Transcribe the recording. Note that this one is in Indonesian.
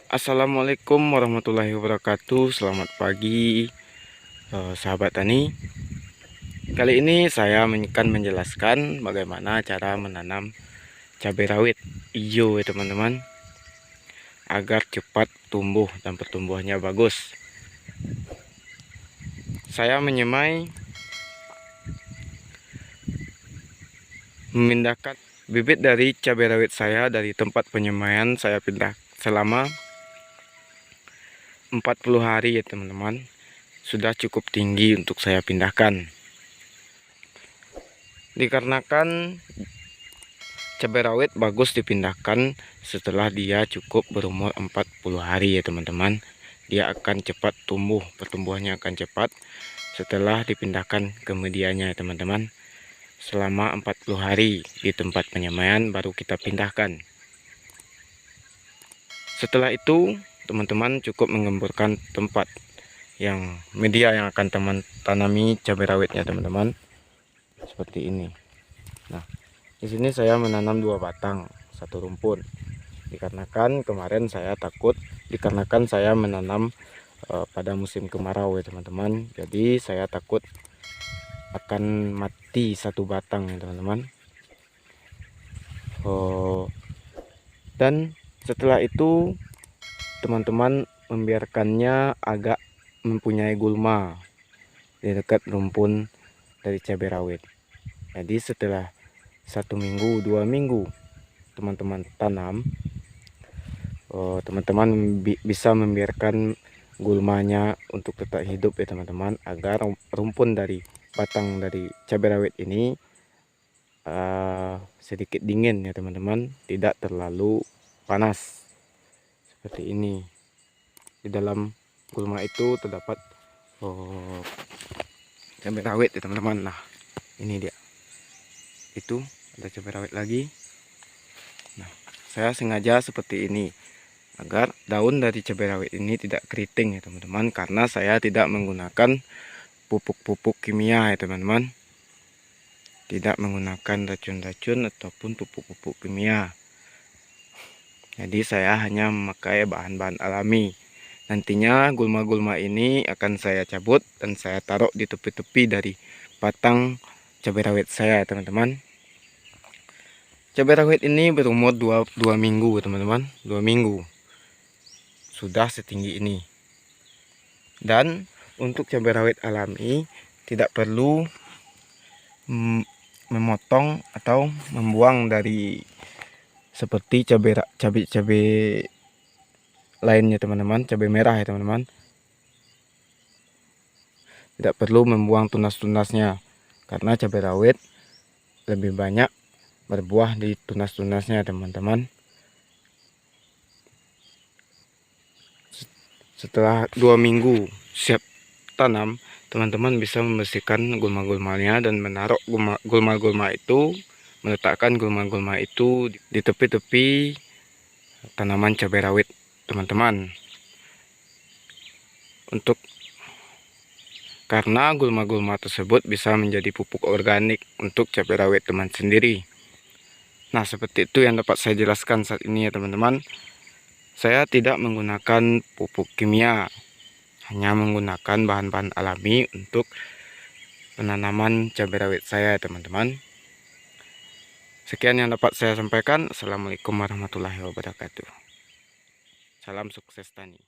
Assalamualaikum warahmatullahi wabarakatuh. Selamat pagi, sahabat tani. Kali ini saya akan menjelaskan bagaimana cara menanam cabai rawit hijau ya teman-teman, agar cepat tumbuh dan pertumbuhannya bagus. Saya memindahkan bibit dari cabai rawit saya dari tempat penyemaian, saya pindah selama 40 hari ya teman-teman. Sudah cukup tinggi untuk saya pindahkan, dikarenakan cabai rawit bagus dipindahkan setelah dia cukup berumur 40 hari ya teman-teman. Dia akan cepat tumbuh, pertumbuhannya akan cepat setelah dipindahkan ke medianya ya teman-teman. Selama 40 hari di tempat penyemaian baru kita pindahkan. Setelah itu teman-teman cukup menggemburkan tempat yang media yang akan teman tanami cabai rawitnya teman-teman, seperti ini. Nah, di sini saya menanam 2 batang, 1 rumpun. Dikarenakan kemarin saya takut, dikarenakan saya menanam pada musim kemarau ya teman-teman. Jadi saya takut akan mati 1 batang ya teman-teman. Dan setelah itu teman-teman membiarkannya agak mempunyai gulma di dekat rumpun dari cabai rawit. Jadi setelah 1 minggu 2 minggu teman-teman tanam, teman-teman bisa membiarkan gulmanya untuk tetap hidup ya teman-teman, agar rumpun dari batang dari cabai rawit ini sedikit dingin ya teman-teman, tidak terlalu panas seperti ini. Di dalam gulma itu terdapat cabai rawit ya teman-teman. Nah, ini dia, itu ada cabai rawit lagi. Nah, saya sengaja seperti ini agar daun dari cabai rawit ini tidak keriting ya teman-teman, karena saya tidak menggunakan pupuk-pupuk kimia ya teman-teman, tidak menggunakan racun-racun ataupun pupuk-pupuk kimia. Jadi saya hanya memakai bahan-bahan alami. Nantinya gulma-gulma ini akan saya cabut dan saya taruh di tepi-tepi dari batang cabai rawit saya teman-teman. Cabai rawit ini berumur 2 minggu teman-teman, 2 minggu sudah setinggi ini. Dan untuk cabai rawit alami tidak perlu memotong atau membuang dari seperti cabai lainnya teman-teman, cabai merah ya teman-teman. Tidak perlu membuang tunas-tunasnya, karena cabai rawit lebih banyak berbuah di tunas-tunasnya teman-teman. Setelah 2 minggu siap tanam, teman-teman bisa membersihkan gulma-gulmanya dan menaruh gulma-gulma itu, meletakkan gulma-gulma itu di tepi-tepi tanaman cabai rawit teman-teman. Karena gulma-gulma tersebut bisa menjadi pupuk organik untuk cabai rawit teman sendiri. Nah, seperti itu yang dapat saya jelaskan saat ini ya teman-teman. Saya tidak menggunakan pupuk kimia, hanya menggunakan bahan-bahan alami untuk penanaman cabai rawit saya teman-teman. Sekian yang dapat saya sampaikan. Assalamualaikum warahmatullahi wabarakatuh. Salam sukses tani.